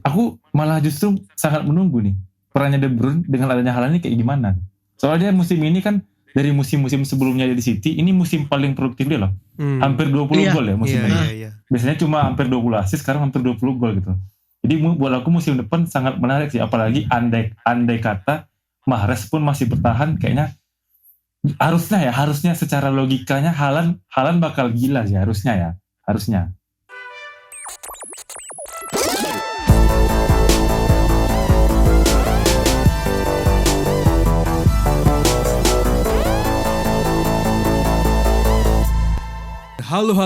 Aku malah justru sangat menunggu nih perannya De Bruyne dengan adanya Haaland ini kayak gimana. Soalnya musim ini kan dari musim-musim sebelumnya di City, ini musim paling produktif dia loh. Hampir 20 gol ya musim ini. Iya. Biasanya cuma hampir 20 assist, sekarang hampir 20 gol gitu. Jadi buat aku musim depan sangat menarik sih, apalagi andai kata Mahrez pun masih bertahan, kayaknya harusnya secara logikanya Haaland bakal gila sih harusnya. Halo.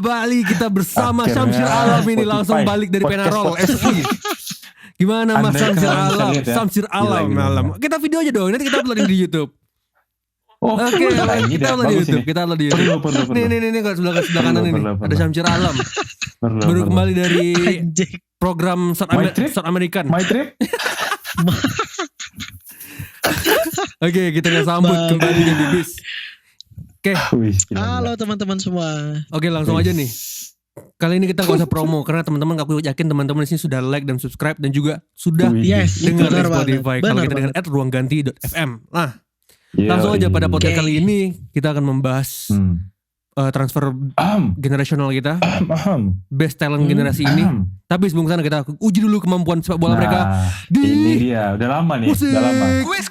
Balik kita bersama Syamsir Alam ini langsung balik dari Penarol FC. Gimana Mas Syamsir Alam? Syamsir Alam. Kita video aja dong, nanti kita upload di YouTube. Oke, kita upload di YouTube. Nih kalau sebelah kanan ini ada Syamsir Alam. Baru kembali dari program South American. My Trip. Oke, kita sambut kembali di Bibis. Oke. Halo teman-teman semua. Oke, langsung aja nih. Kali ini kita gak usah promo karena teman-teman, aku yakin teman-teman di sini sudah like dan subscribe dan juga sudah dengar di Spotify. Kalau kita dengan @ruangganti.fm. Nah, langsung aja pada podcast kali ini kita akan membahas transfer generasional kita, best talent generasi ini. Tapi sebelum sana kita uji dulu kemampuan sepak bola mereka. Ini dia, udah lama nih, musik. Udah lama. Kuis.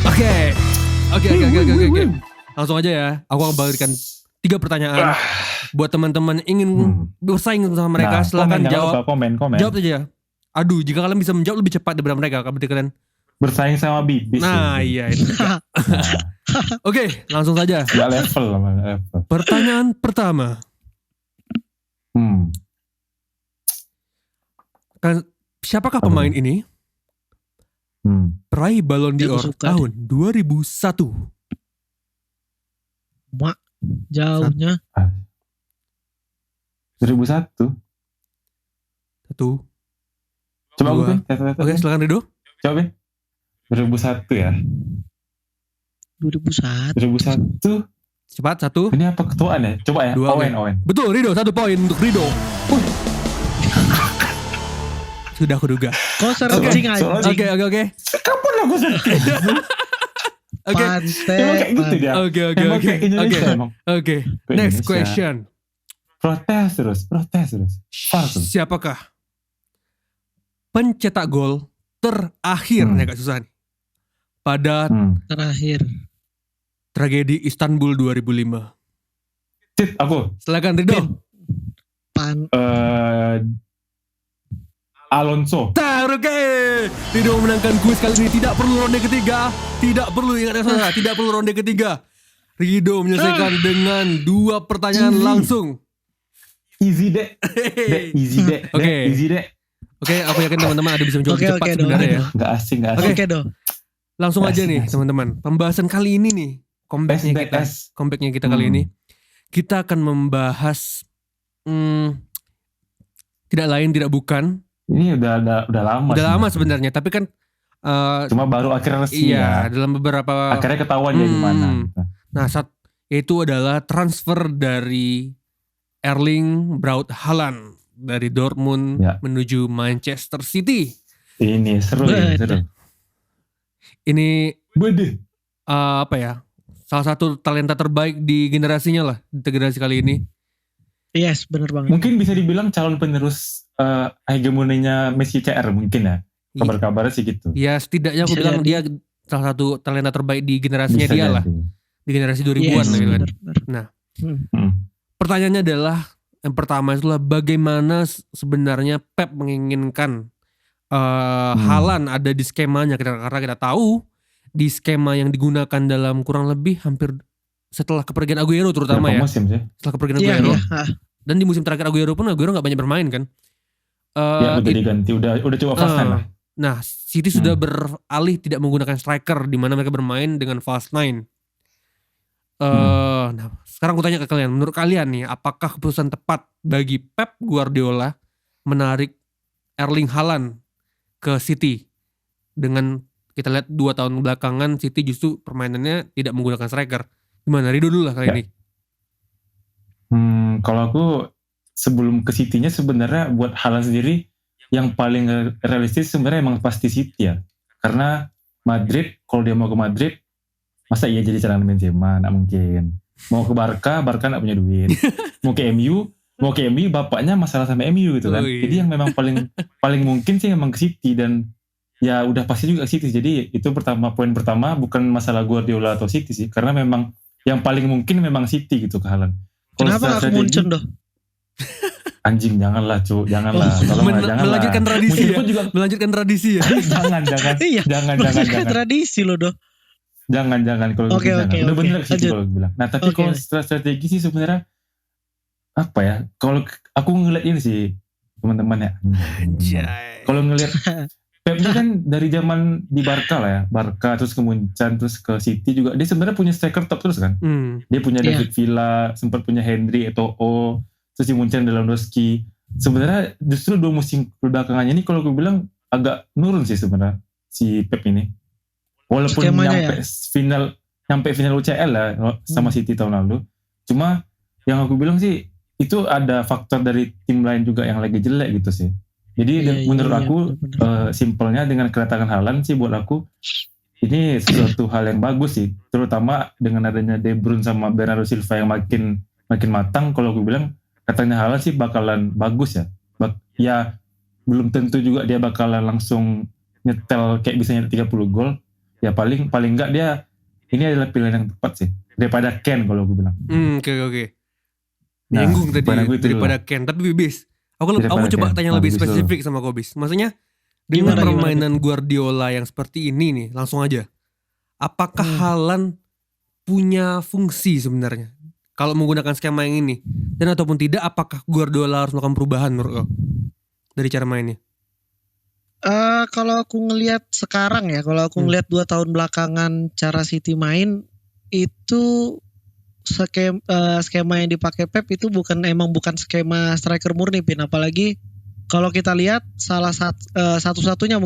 Oke. Langsung aja ya. Aku akan berikan 3 pertanyaan buat teman-teman ingin bersaing sama mereka. Silakan jawab. Komen. Jawab aja. Aduh, jika kalian bisa menjawab lebih cepat daripada mereka, berarti kalian bersaing sama Bibis. Nah, iya itu. Oke, langsung saja. Gak level. Pertanyaan pertama. Siapakah pemain ini? Peraih Ballon d'Or tahun 2001. Jauhnya 2001. Coba aku. Oke, silakan Rido. Coba 2001 ya. 2001. Cepat, 1. Ini apa ketuaan ya? Coba ya. 2. Owen. Betul, Rido, 1 poin untuk Rido. Sudah aku duga. Kok searching anjing? Oke. Kapan aku searching? Oke. Emang kayak gitu dia. Oke. Next question. Protes terus. Siapakah pencetak gol terakhir? Agak susah nih. Pada terakhir tragedi Istanbul 2005. Aku. Silakan Rido. Alonso. Oke. Rido memenangkan kuis kali ini. Tidak perlu ronde ketiga. Tidak perlu ronde ketiga. Rido menyelesaikan dengan 2 pertanyaan langsung. Easy deh. Oke, aku yakin teman-teman ada bisa menjawab cepat sebenarnya ya. Gak asing. Oke dong. Langsung aja nih teman-teman. Pembahasan kali ini nih. Comebacknya kita kali ini. Kita akan membahas tidak lain tidak bukan. Ini udah lama. Udah lama sebenarnya, tapi kan cuma baru akhirnya resmi. Iya, dalam beberapa akhirnya ketahuan ya gimana. Nah, itu adalah transfer dari Erling Braut Haaland dari Dortmund menuju Manchester City. Ini seru. Ini apa ya? Salah satu talenta terbaik di generasinya lah, di generasi kali ini. Yes, benar banget. Mungkin bisa dibilang calon penerus hegemoninya Messi CR mungkin ya. Kabar-kabarnya sih gitu. Ya setidaknya aku bilang dia salah satu talenta terbaik di generasinya bisa dia lah. Di generasi 2000-an lah gitu kan. Nah, pertanyaannya adalah, yang pertama itulah bagaimana sebenarnya Pep menginginkan Haaland ada di skemanya. Karena kita tahu di skema yang digunakan dalam kurang lebih hampir setelah kepergian Aguero terutama ya. Setelah kepergian Aguero. Dan di musim terakhir Aguero pun Aguero gak banyak bermain kan. Udah diganti, udah coba fast nine lah. Nah, City sudah beralih tidak menggunakan striker, di mana mereka bermain dengan fast nine. Nah, sekarang aku tanya ke kalian, menurut kalian nih, apakah keputusan tepat bagi Pep Guardiola menarik Erling Haaland ke City? Dengan kita lihat 2 tahun belakangan City justru permainannya tidak menggunakan striker. Gimana Rido dulu lah kali ini. Kalau aku sebelum ke City-nya sebenarnya buat Haaland sendiri yang paling realistis sebenarnya emang pasti City ya. Karena Madrid, kalau dia mau ke Madrid, masa iya jadi cadangan Benzema? Nggak mungkin. Mau ke Barca nggak punya duit. Mau ke MU bapaknya masalah sama MU gitu kan. Jadi yang memang paling mungkin sih memang ke City, dan ya udah pasti juga ke City. Jadi itu poin pertama bukan masalah Guardiola atau City sih, karena memang yang paling mungkin memang City gitu ke Haaland. Kenapa gak ke Munchen doh? Anjing, janganlah cu, janganlah. Melanjutkan tradisi ya. Juga... Melanjutkan tradisi ya. jangan. Iya, jangan. Tradisi lo doh. Jangan kalau okay, jangan. Udah bener sih kalau bilang. Nah tapi kalau strategi sih sebenarnya apa ya? Kalau aku ngeliat ini sih teman-teman ya. Kalau ngeliat Pepnya kan dari zaman di Barca lah ya, Barca terus ke Munchen terus ke City juga, dia sebenarnya punya striker top terus kan. Dia punya David Villa, sempat punya Henry, Eto'o, terus di Munchen Lewandowski. Sebenarnya justru 2 musim belakangannya ini kalau aku bilang agak nurun sih sebenarnya si Pep ini. Walaupun nyampe final UCL lah sama City tahun lalu. Cuma yang aku bilang sih itu ada faktor dari tim lain juga yang lagi jelek gitu sih. Jadi menurut aku simpelnya dengan kedatangan Haaland sih buat aku ini sesuatu hal yang bagus sih, terutama dengan adanya De Bruyne sama Bernardo Silva yang makin matang. Kalau aku bilang katanya Haaland sih bakalan bagus ya. Ya belum tentu juga dia bakalan langsung nyetel kayak bisa nyetel 30 gol. Ya paling enggak dia ini adalah pilihan yang tepat sih daripada Ken kalau aku bilang. Oke. Nyinggung tadi daripada Ken, tapi Bibis. Aku coba tanya lebih spesifik sama Kobis. Maksudnya dengan permainan Guardiola yang seperti ini nih, langsung aja. Apakah Haaland punya fungsi sebenarnya kalau menggunakan skema yang ini? Dan ataupun tidak, apakah Guardiola harus melakukan perubahan menurut kau dari cara mainnya? Kalau aku ngelihat sekarang ya, kalau aku ngelihat 2 tahun belakangan cara City main itu skema yang dipakai Pep itu bukan skema striker murni, Pin. Apalagi kalau kita lihat satu-satunya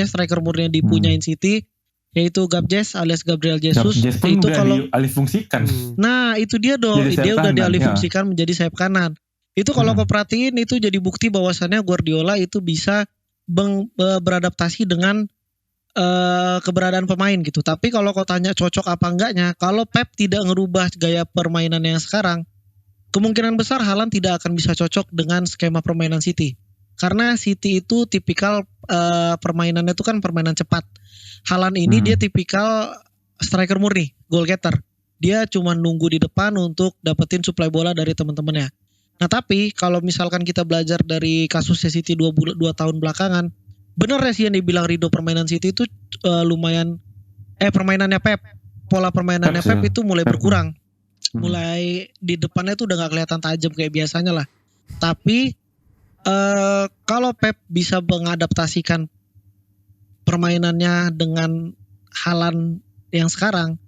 striker murni yang dipunyain City yaitu Gabjes alias Gabriel Jesus. Itu kalau dialihfungsikan. Nah, itu dia dia udah dialihfungsikan menjadi sayap kanan. Itu kalau kau perhatiin itu jadi bukti bahwasannya Guardiola itu bisa beradaptasi dengan keberadaan pemain gitu. Tapi kalau kau tanya cocok apa enggaknya, kalau Pep tidak ngerubah gaya permainan yang sekarang, kemungkinan besar Haaland tidak akan bisa cocok dengan skema permainan City. Karena City itu tipikal permainannya itu kan permainan cepat. Haaland ini dia tipikal striker murni, goal getter. Dia cuma nunggu di depan untuk dapetin suplai bola dari teman-temannya. Nah tapi kalau misalkan kita belajar dari kasusnya City 2 tahun belakangan, bener ya sih yang dibilang Rido, permainan City itu lumayan permainannya Pep, pola permainannya Pep itu mulai berkurang. Mulai di depannya tuh udah gak kelihatan tajam kayak biasanya lah. Tapi kalau Pep bisa mengadaptasikan permainannya dengan Haaland yang sekarang,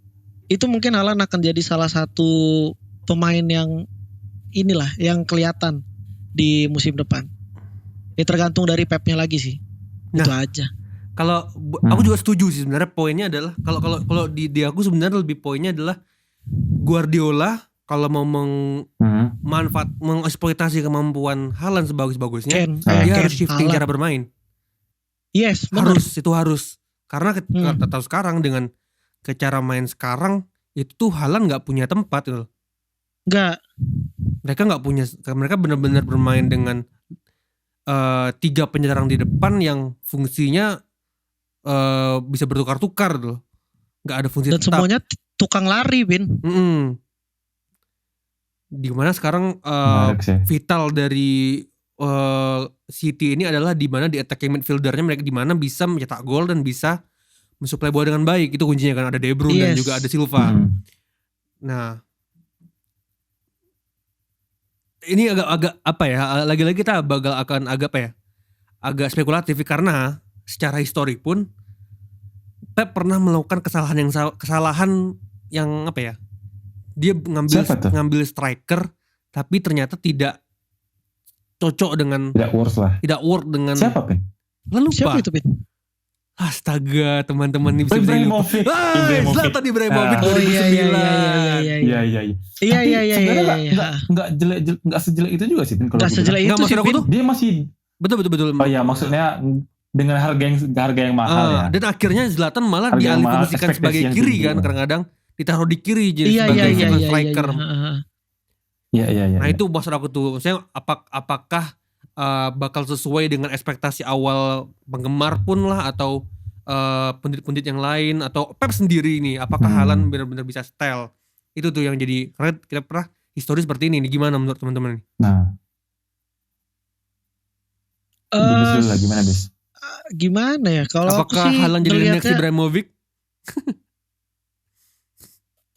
itu mungkin Haaland akan jadi salah satu pemain yang inilah yang kelihatan di musim depan. Ya tergantung dari Pepnya lagi sih. Itu aja. Kalau aku juga setuju sih sebenarnya, poinnya adalah kalau di aku sebenarnya lebih poinnya adalah Guardiola kalau mau mengeksploitasi kemampuan Haaland sebagus-bagusnya, dia harus shifting cara bermain. Yes, harus. Karena kita tahu sekarang dengan cara main sekarang itu tuh Haaland nggak punya tempat gitu. Nggak. Mereka benar-benar bermain dengan 3 penyerang di depan yang fungsinya bisa bertukar-tukar tuh, nggak ada fungsi dan tetap. Semuanya tukang lari, Bin. Di mana sekarang vital dari City ini adalah di mana di attacking midfieldernya mereka di mana bisa mencetak gol dan bisa mensuplai bola dengan baik. Itu kuncinya kan, ada De Bruyne dan juga ada Silva. Nah, ini agak apa ya? Lagi-lagi kita akan agak spekulatif karena secara histori pun Pep pernah melakukan kesalahan yang apa ya? Dia ngambil striker tapi ternyata tidak cocok dengan tidak work dengan siapa, Pin? Siapa itu, Pin? Astaga, teman-teman ini bisa Ibrahimovic. Zlatan Ibrahimovic 2009. Iya. Enggak sejelek itu juga sih, Pin, kalau Enggak sejelek itu sih, Pin. dia masih Betul. Oh iya, maksudnya dengan harga yang mahal ya. Dan akhirnya Zlatan malah Harga yang mahal, dialihfungsikan sebagai ekspektasi yang kiri tinggi, kan, ya. kadang-kadang ditaruh di kiri jadi Iya, sebagai iya, second iya, striker. Iya. Nah itu maksud aku tuh, maksudnya apakah bakal sesuai dengan ekspektasi awal penggemar pun lah, atau pundit-pundit yang lain, atau Pep sendiri nih, apakah Haaland benar-benar bisa style? Itu tuh yang jadi, karena kita pernah histori seperti ini, gimana menurut teman-teman? Nah, gimana Bis? Gimana ya? Kalau apakah Haaland jadi next Ibrahimovic?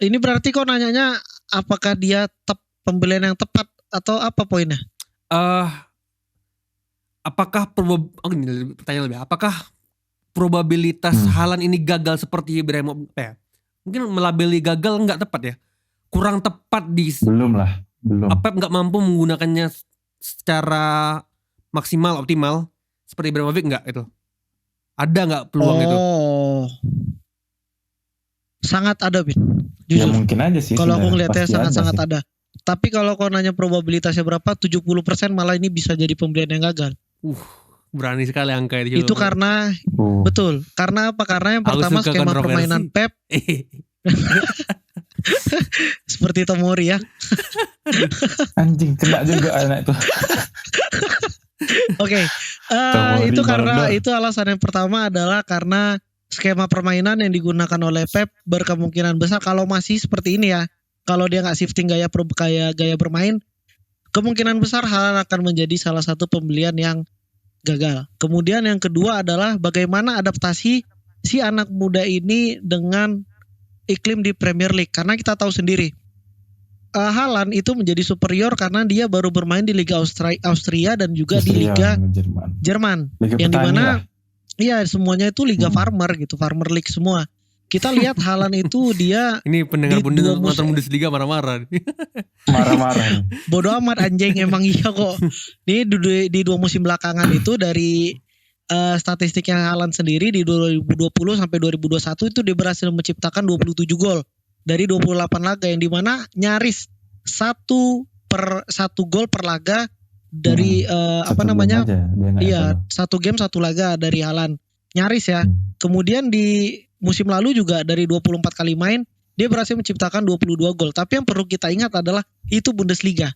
Ini berarti kok nanyanya apakah dia pembelian yang tepat atau apa poinnya? Apakah pertanyaan lebih, apakah probabilitas Haaland ini gagal seperti Ibrahimovic ya? Mungkin melabeli gagal nggak tepat ya, kurang tepat belum. Pep nggak mampu menggunakannya secara maksimal optimal seperti Ibrahimovic nggak itu? Ada nggak peluang itu? Sangat ada, Bin. Jujur. Ya mungkin aja sih. Kalau aku ngeliatnya sangat ada. Tapi kalau kau nanya probabilitasnya berapa, 70% malah ini bisa jadi pembelian yang gagal. Berani sekali angka itu. Itu karena betul. Karena apa? Karena yang pertama skema permainan Pep seperti Tomori ya. Anjing, kena juga anak itu. Oke, itu karena itu alasan yang pertama adalah karena skema permainan yang digunakan oleh Pep berkemungkinan besar kalau masih seperti ini ya. Kalau dia nggak shifting gaya bermain, kemungkinan besar Haaland akan menjadi salah satu pembelian yang gagal. Kemudian yang kedua adalah bagaimana adaptasi si anak muda ini dengan iklim di Premier League. Karena kita tahu sendiri, Haaland itu menjadi superior karena dia baru bermain di Liga Austria dan juga di Liga Jerman. Yang dimana iya semuanya itu Liga Farmer gitu, Farmer League semua. Kita lihat Haaland itu dia ini pendengar nonton Bundesliga marah-marah. Marah-marah. Bodoh amat anjing, emang iya kok. Ini di 2 musim belakangan itu dari statistiknya Haaland sendiri di 2020 sampai 2021 itu dia berhasil menciptakan 27 gol dari 28 laga, yang dimana nyaris 1 gol per laga dari Iya, 1 game 1 laga dari Haaland. Nyaris ya. Kemudian di musim lalu juga dari 24 kali main dia berhasil menciptakan 22 gol. Tapi yang perlu kita ingat adalah itu Bundesliga,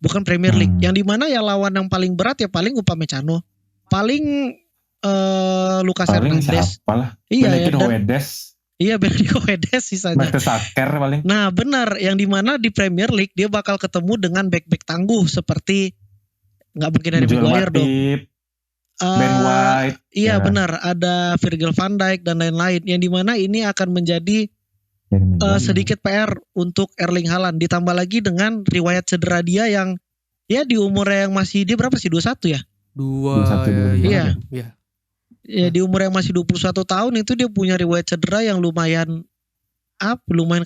bukan Premier League. Yang dimana ya lawan yang paling berat ya paling Upamecano, paling Lucas Hernandez. Iya, Benedict Höwedes sisanya. paling. Nah benar, yang dimana di Premier League dia bakal ketemu dengan back-back tangguh seperti nggak mungkin Harry Maguire dong. Ben White. Iya benar, ada Virgil van Dijk dan lain-lain. Yang dimana ini akan menjadi sedikit PR untuk Erling Haaland. Ditambah lagi dengan riwayat cedera dia yang ya di umur yang masih, dia berapa sih, 21 ya? 21. Iya. Ya di umur yang masih 21 tahun itu dia punya riwayat cedera yang lumayan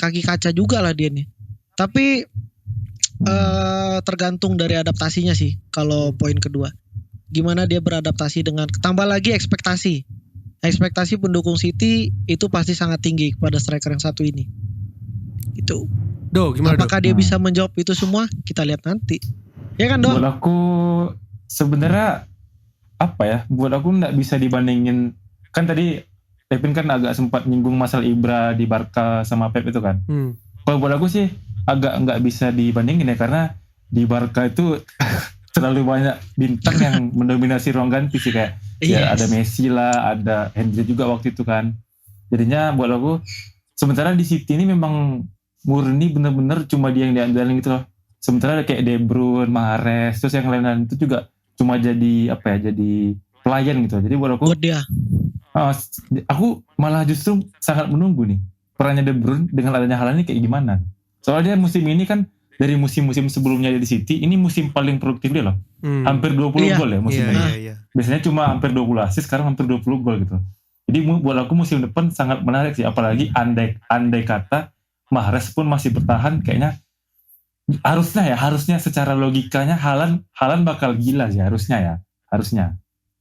kaki kaca juga lah dia nih. Tapi tergantung dari adaptasinya sih kalau poin kedua. Gimana dia beradaptasi dengan, tambah lagi ekspektasi pendukung City itu pasti sangat tinggi kepada striker yang satu ini. Itu. Apakah dia bisa menjawab itu semua? Kita lihat nanti. Ya kan, Do? Buat aku sebenarnya buat aku nggak bisa dibandingin. Kan tadi Pepin kan agak sempat nyinggung masalah Ibra di Barca sama Pep itu kan. Kalau buat aku sih agak nggak bisa dibandingin ya, karena di Barca itu terlalu banyak bintang yang mendominasi ruang ganti sih, kayak ya ada Messi lah, ada Henry juga waktu itu kan. Jadinya buat aku, sementara di City ini memang murni bener-bener cuma dia yang diandalkan gitu loh. Sementara ada kayak De Bruyne, Mahrez, terus yang lain-lain itu juga cuma jadi jadi pelayan gitu. Jadi buat aku, aku malah justru sangat menunggu nih perannya De Bruyne dengan adanya Haaland ini kayak gimana. Soalnya musim ini kan dari musim-musim sebelumnya di City, ini musim paling produktif dia loh. Hampir 20 gol ya musim ini. Biasanya cuma hampir 20 assist, sekarang hampir 20 gol gitu. Jadi buat aku musim depan sangat menarik sih. Apalagi andai kata Mahrez pun masih bertahan, kayaknya harusnya secara logikanya Haaland bakal gila sih harusnya.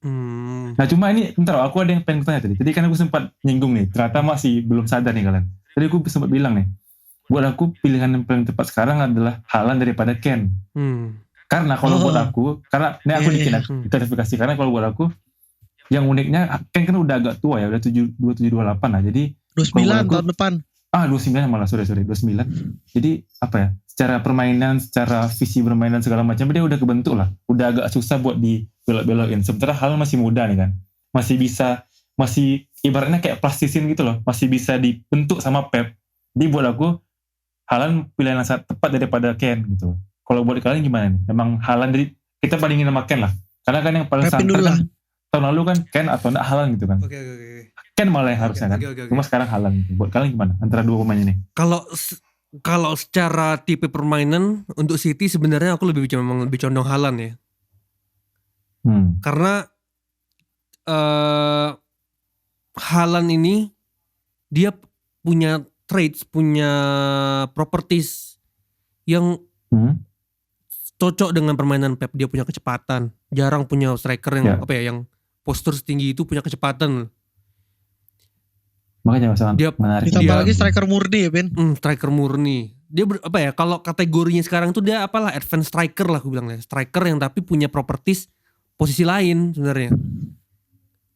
Nah cuma ini, bentar, aku ada yang pengen tanya tadi. Tadi kan aku sempat nyinggung nih, ternyata masih belum sadar nih kalian. Tadi aku sempat bilang nih, buat aku pilihan yang paling tepat sekarang adalah Haaland daripada Kane. Karena kalau buat aku, karena ini aku klarifikasi, karena kalau buat aku, yang uniknya Kane kan udah agak tua ya, udah 27-28 lah. Jadi 29 tahun depan. 29 malah, sorry 29. Jadi apa ya? Secara permainan, secara visi bermain dan segala macam dia udah kebentuk lah. Udah agak susah buat dibelok-belokin. Sementara Haaland masih muda nih kan. Masih ibaratnya kayak plastisin gitu loh. Masih bisa dibentuk sama Pep. Jadi buat aku Haaland pilihan yang sangat tepat daripada Kane gitu. Kalau buat kalian gimana nih? Emang Haaland dari kita bandingin sama Kane lah. Karena kan yang paling santai kan tahun lalu kan Kane atau enggak Haaland gitu kan. Oke. Kane malah yang harusnya kan. Cuma sekarang Haaland gitu. Buat kalian gimana antara dua pemain ini? Kalau secara tipe permainan untuk City sebenarnya aku lebih condong Haaland ya. Karena Haaland ini dia punya traits, punya properties yang cocok dengan permainan Pep. Dia punya kecepatan. Jarang punya striker yang yang postur setinggi itu punya kecepatan. Makanya sangat menarik. Ditambah lagi striker murni ya Ben. Striker murni. Dia kalau kategorinya sekarang tuh dia apalah advance striker lah aku bilang ya. Striker yang tapi punya properties posisi lain sebenarnya.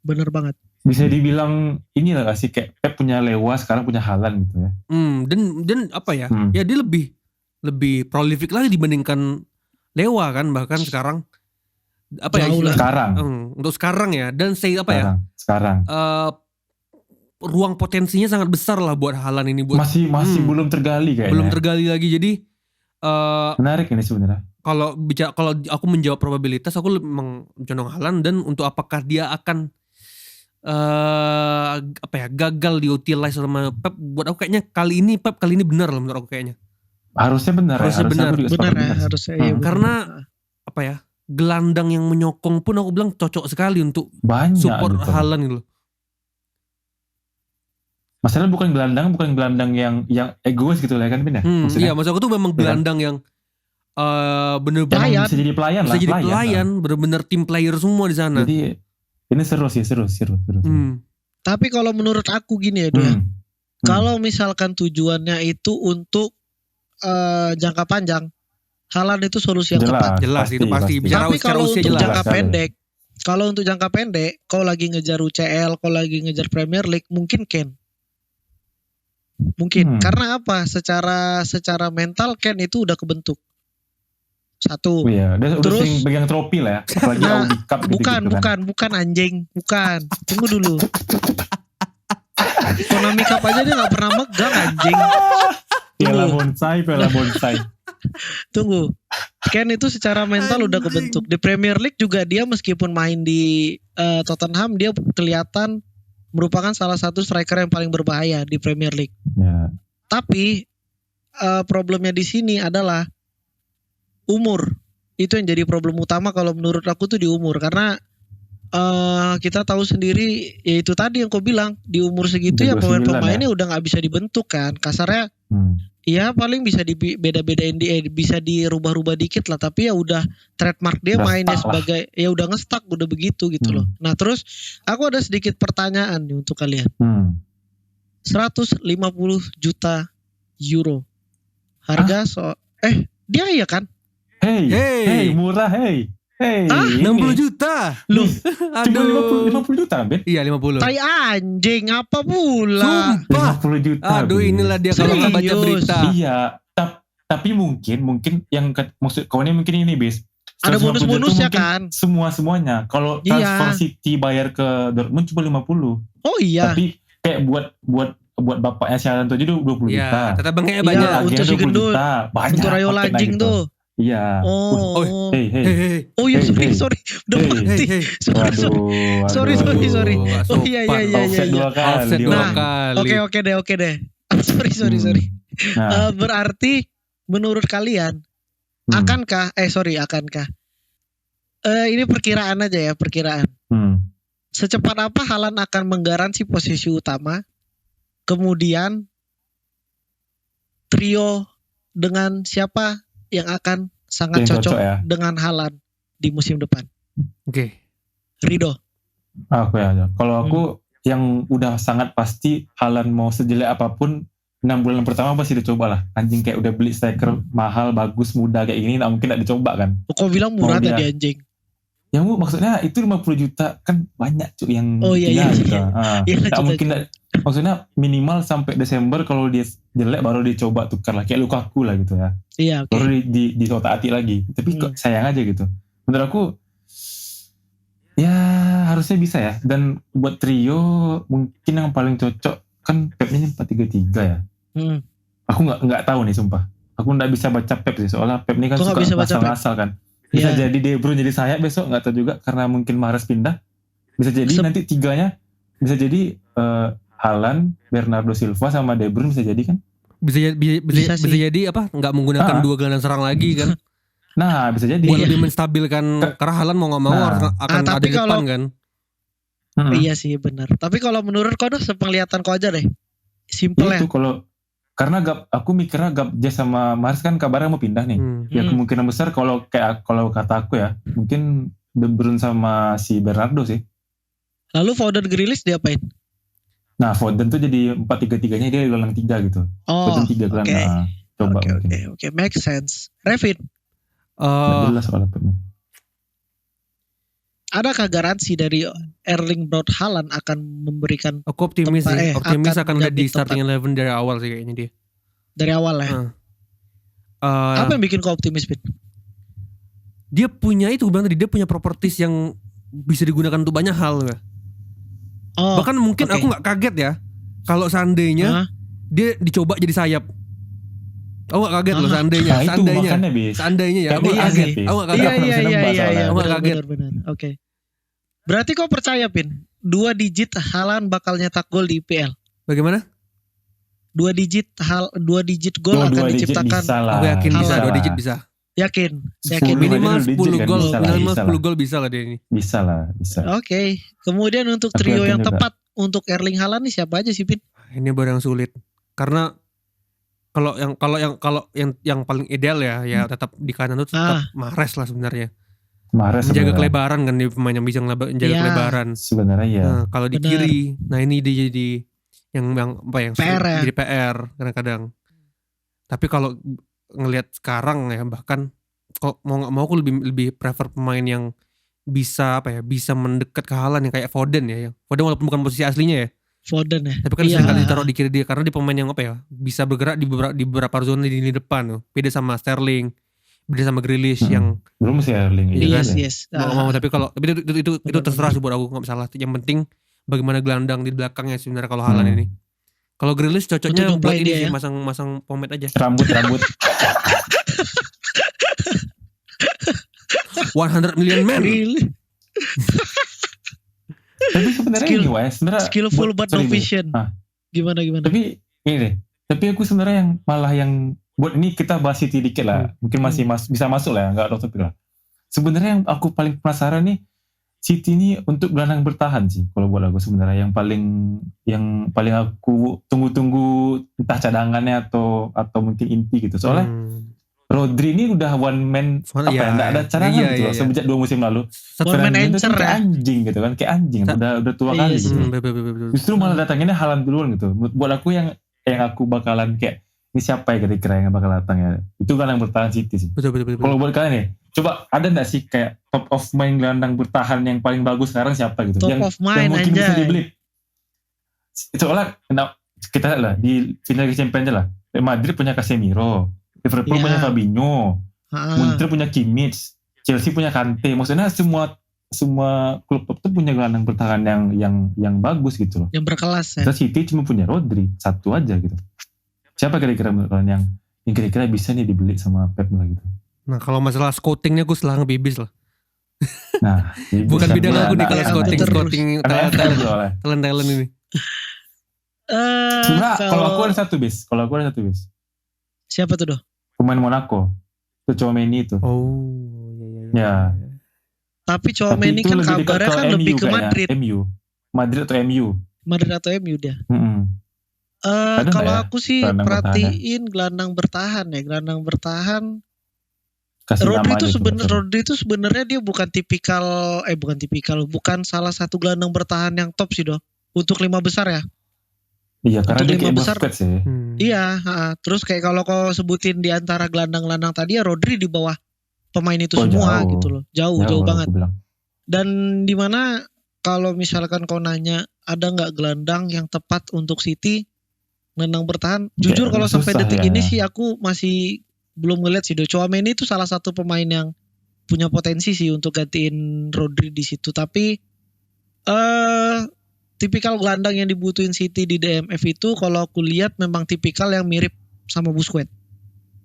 Bener banget. Bisa dibilang inilah sih kayak Pep punya Lewa, sekarang punya Haaland gitu ya. Dan apa ya? Ya dia lebih prolific lagi dibandingkan Lewa kan, bahkan sekarang sekarang. Untuk sekarang ya. Dan sekarang. Ruang potensinya sangat besar lah buat Haaland ini masih belum tergali kayaknya. Belum tergali lagi. Jadi menarik ini sebenarnya. Kalau aku menjawab probabilitas, aku condong Haaland. Dan untuk apakah dia akan gagal diutilize sama Pep, buat aku kayaknya kali ini benar lah menurut aku kayaknya. Harusnya benar. Karena gelandang yang menyokong pun aku bilang cocok sekali untuk support gitu. Haaland gitu. Masalah bukan gelandang yang egois gitu lah kan Ben ya. Iya, maksud aku tuh memang gelandang yang bener-bener bisa jadi pelayan. Bener-bener tim player semua di sana. Jadi ini seru. Tapi kalau menurut aku gini ya dia. Kalau misalkan tujuannya itu untuk jangka panjang, Haaland itu solusi yang tepat. Jelas itu pasti. Tapi kalau untuk jangka pendek, kalau untuk jangka pendek, kau lagi ngejar UCL, kau lagi ngejar Premier League, mungkin Kane. Mungkin karena apa? Secara mental Kane itu udah kebentuk. Satu. Terus pegang trofi lah ya. Apalagi Audi Cup bukan anjing, bukan. Tunggu dulu. Konami Cup aja dia nggak pernah megang anjing. Piala bonsai. Tunggu. Kane itu secara mental udah kebentuk. Di Premier League juga dia meskipun main di Tottenham, dia kelihatan merupakan salah satu striker yang paling berbahaya di Premier League. Tapi problemnya di sini adalah umur. Itu yang jadi problem utama kalau menurut aku tuh di umur. Karena kita tahu sendiri, yaitu tadi yang kau bilang, di umur segitu ya pemain-pemainnya udah gak bisa dibentuk kan. Kasarnya ya paling bisa dibeda-bedain, bisa dirubah-rubah dikit lah. Tapi ya udah trademark dia udah mainnya sebagai ya udah nge-stuck, udah begitu gitu loh. Nah terus aku ada sedikit pertanyaan nih untuk kalian. 150 juta euro harga dia ya kan? Hey, murah hey. 60 juta loh. Aduh, 50 juta Ben? Iya 50. Tai anjing apa pula? Sumpah. 50 juta. Aduh Ben. Inilah dia kalau nggak baca berita. Iya, tapi mungkin yang maksud kau ini mungkin ini bis. Ada bonus-bonusnya kan? Semuanya. Kalau transfer City bayar ke Dortmund cuma 50. Oh iya. Tapi kayak buat bapaknya si Alan tuh aja 20 juta. Tetap bangnya banyak. Untuk si gendut. Untuk Rayola anjing tuh. Iya. Hey. Oh iya sorry. Udah mati. Sorry. Oh iya. Offset dua kali. Oke deh. Sorry. Berarti menurut kalian akankah ini perkiraan aja ya, perkiraan. Secepat apa Haaland akan menggaransi posisi utama? Kemudian trio dengan siapa yang akan sangat cocok dengan Haaland di musim depan? Oke. Rido. Aku ya. Kalau aku yang udah sangat pasti Haaland mau sejelek apapun 6 bulan pertama pasti dicoba lah. Anjing kayak udah beli striker mahal, bagus, muda kayak gini, nggak mungkin gak dicoba kan. Kok bilang murah tadi anjing? Ya maksudnya itu 50 juta kan banyak cuy yang iya, gitu. Iya, Gak mungkin maksudnya minimal sampai Desember kalau dia jelek baru dicoba tukar lah. Kayak Lukaku lah gitu ya. Iya, okay. Baru di otak-atik lagi. Tapi kok sayang aja gitu. Menurut aku ya harusnya bisa ya. Dan buat trio mungkin yang paling cocok kan Pepnya 4-3-3 ya. Aku nggak tahu nih sumpah. Aku nggak bisa baca Pep sih soalnya Pep ini kan suka ngasal-ngasal kan. Bisa jadi De Bruyne jadi sayap besok, nggak tahu juga karena mungkin Mahrez pindah. Bisa jadi nanti tiganya bisa jadi Haaland, Bernardo Silva sama De Bruyne bisa jadi kan? Bisa jadi apa? Nggak menggunakan dua gelandang serang lagi kan? Nah bisa jadi. Buat lebih menstabilkan karena Haaland mau nggak mau akan ada di depan kan? Iya sih benar. Tapi kalau menurut kau tuh sepenglihatan kau aja deh, simple ya. Itu karena aku mikirnya Jazz sama Mahrez kan kabarnya mau pindah nih. Ya kemungkinan besar kalau kata aku ya, mungkin De Bruyne sama si Bernardo sih. Lalu Foden Grealish diapain? Nah, Foden tuh jadi 4-3-3-nya dia gelandang 3 gitu. Foden 3 gelandang. Coba mungkin. Oke, make sense. Revin. Jelas soal apa nih. Adakah garansi dari Erling Braut Haaland akan memberikan? Aku optimis sih. Optimis akan udah di starting 11 dari awal sih kayaknya dia. Dari awal ya. Apa yang bikin kau optimis, Pin? Dia punya itu, bilang tadi dia punya properties yang bisa digunakan untuk banyak hal. Bahkan mungkin aku nggak kaget ya kalau seandainya dia dicoba jadi sayap. Aku gak kaget loh seandainya ya. Aku gak kaget. Iya. Benar. Oke. Berarti kau percaya Pin 2 digit Haaland bakal nyetak gol di IPL? Bagaimana? 2 digit gol akan diciptakan. Aku yakin bisa 2 digit bisa. Yakin. Minimal 10 gol. Minimal 10 gol bisa lah dia ini. Bisa. Oke. Kemudian untuk trio yang tepat untuk Erling Haaland nih siapa aja sih Pin? Ini baru yang sulit. Karena kalau yang paling ideal ya tetap di kanan itu tetap Mahrez lah sebenarnya. Menjaga kelebaran kan, dia pemain yang bisa menjaga kelebaran. Sebenarnya ya. Nah, kalau di kiri, nah ini dia jadi yang PR jadi PR kadang-kadang. Tapi kalau ngelihat sekarang ya bahkan kok mau nggak mau aku lebih prefer pemain yang bisa bisa mendekat ke Haaland yang kayak Foden ya. Foden walaupun bukan posisi aslinya ya. Foden ya. Tapi kan seringkali ditaruh di kiri dia karena dia pemain yang bisa bergerak di beberapa zona di depan. Beda sama Sterling, beda sama Grealish yang belum Sterling. Yes. Mau tapi itu terserah sih buat aku, nggak masalah. Yang penting bagaimana gelandang di belakangnya sebenarnya kalau Haaland ini. Kalau Grealish cocoknya buat ini sih masang pomade aja. Rambut. 100 million man. Tapi sebenarnya skillful but no vision. Gimana? Tapi ini deh. Tapi aku sebenarnya yang malah yang buat ini kita bahas City dikit lah. Mungkin masih bisa masuk lah, enggak ada topik lah. Sebenarnya yang aku paling penasaran nih City ini untuk gelandang bertahan sih. Kalau buat aku sebenarnya yang paling aku tunggu-tunggu entah cadangannya atau mungkin inti gitu. Soalnya Rodri ini udah one man enggak ada cadangan gitu loh sejak 2 musim lalu. One man anchor kayak anjing gitu kan, kayak anjing udah tua kali gitu. Justru malah datanginnya Haaland duluan gitu. Buat aku yang aku bakalan kayak ini siapa ya kira-kira yang bakal datang ya. Itu kan yang bertahan City sih. Betul. Kalau buat kalian nih, coba ada enggak sih kayak top of mind gelandang bertahan yang paling bagus sekarang siapa gitu? Top of mind yang mungkin bisa dibeli. Soalnya kita lihat lah di final Champions lah. Madrid punya Casemiro, Liverpool punya Fabinho, Munter punya Kimmich, Chelsea punya Kante. Maksudnya semua klub itu punya gelandang bertahan yang bagus gitu loh. Yang berkelas ya. Terus City cuma punya Rodri, satu aja gitu. Siapa kira-kira menurut kalian yang kira-kira bisa nih dibeli sama Pep lah gitu? Nah kalau masalah scoutingnya gue selang ngebibis lah. Nah, bukan bidang aku nih kalau scouting talent ini. Kalau aku ada satu bis. Siapa tuh doh? Pemain Monaco. Itu Tchouaméni itu. Oh, iya. Tapi Tchouaméni kan kabarnya kan lebih ke Madrid. Madrid atau MU dia. Kalau aku sih perhatiin gelandang bertahan. Rodri itu sebenarnya dia bukan salah satu gelandang bertahan yang top sih doh untuk 5 besar ya. Iya, karena dia kayak Busquets sih. Iya, terus kayak kalau kau sebutin di antara gelandang-gelandang tadi ya Rodri di bawah pemain itu semua jauh. Gitu loh. Jauh banget. Dan dimana kalau misalkan kau nanya ada nggak gelandang yang tepat untuk City gelandang bertahan, jujur kalau sampai detik ini sih aku masih belum ngeliat sih. Tchouaméni itu salah satu pemain yang punya potensi sih untuk gantiin Rodri di situ. Tapi tipikal gelandang yang dibutuhin City di DMF itu kalau aku lihat memang tipikal yang mirip sama Busquets.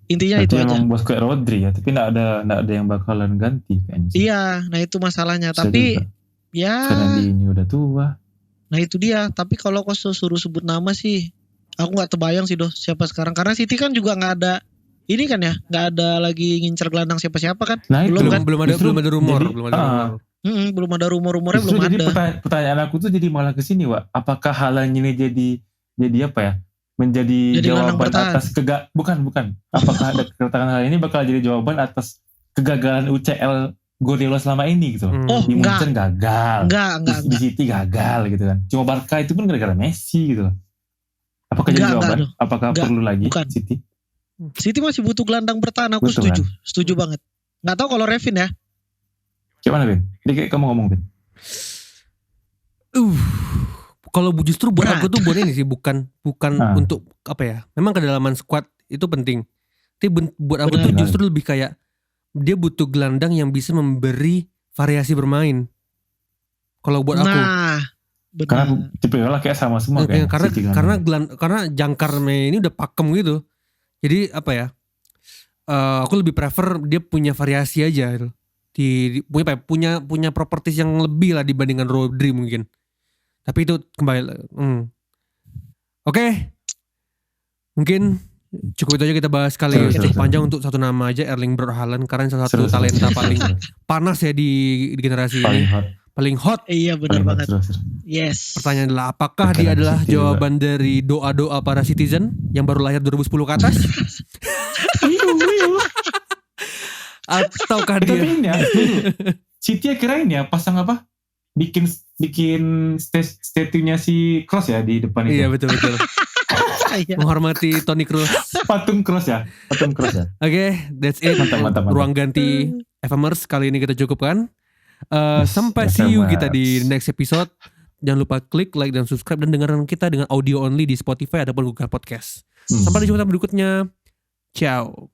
Intinya itu aja. Memang Busquets Rodri ya, tapi enggak ada yang bakalan ganti kayaknya. Iya, nah itu masalahnya. Tapi ya karena ini udah tua. Nah itu dia. Tapi kalau kau suruh sebut nama sih, aku nggak terbayang sih doh siapa sekarang. Karena City kan juga nggak ada ini kan ya, nggak ada lagi ngincer gelandang siapa-siapa kan. Nah, belum ada rumor. Belum ada rumornya belum jadi ada. Pertanyaan aku tuh jadi malah ke sini, Wak. Apakah hal ini jadi apa ya? Menjadi jawaban atas bukan. Apakah ada kedatangan hal ini bakal jadi jawaban atas kegagalan UCL Guardiola selama ini gitu. Di Munchen gagal. Enggak. Di City gagal gitu kan. Cuma Barca itu pun gara-gara Messi gitu. Apakah jadi jawaban? Apakah perlu lagi City? City masih butuh gelandang bertahan, aku setuju. Kan? Setuju banget. Enggak tahu kalau Revin ya. Gimana Ben? Ini kamu ngomong Ben. Kalau justru buat aku tuh buat ini sih bukan untuk apa ya? Memang kedalaman squad itu penting. Tapi buat aku tuh justru lebih kayak dia butuh gelandang yang bisa memberi variasi bermain. Kalau buat aku. Karena tipikal kayak sama semua kan. Karena Jangkarme ini udah pakem gitu. Jadi apa ya? Aku lebih prefer dia punya variasi aja gitu. Punya properties yang lebih lah dibandingkan Rodri mungkin. Tapi itu kembali. Oke. Mungkin cukup itu aja kita bahas kali cukup panjang untuk satu nama aja, Erling Braut Haaland, karena salah satu talenta paling panas ya di generasi ini. Paling hot. Iya benar banget. Yes. Pertanyaan adalah apakah dia adalah jawaban dari doa-doa para citizen yang baru lahir 2010 ke atas? Ataukah dia? City kirain ya pasang apa? Bikin statue-nya si Kroos ya di depan itu. Iya betul. Menghormati Toni Kroos. Patung Kroos ya. Oke, that's it. Mantap. Ruang ganti Evermers kali ini kita cukupkan. Sampai see you kita di next episode. Jangan lupa klik, like, dan subscribe, dan dengarkan kita dengan audio only di Spotify ataupun Google Podcast. Sampai di episode berikutnya. Ciao.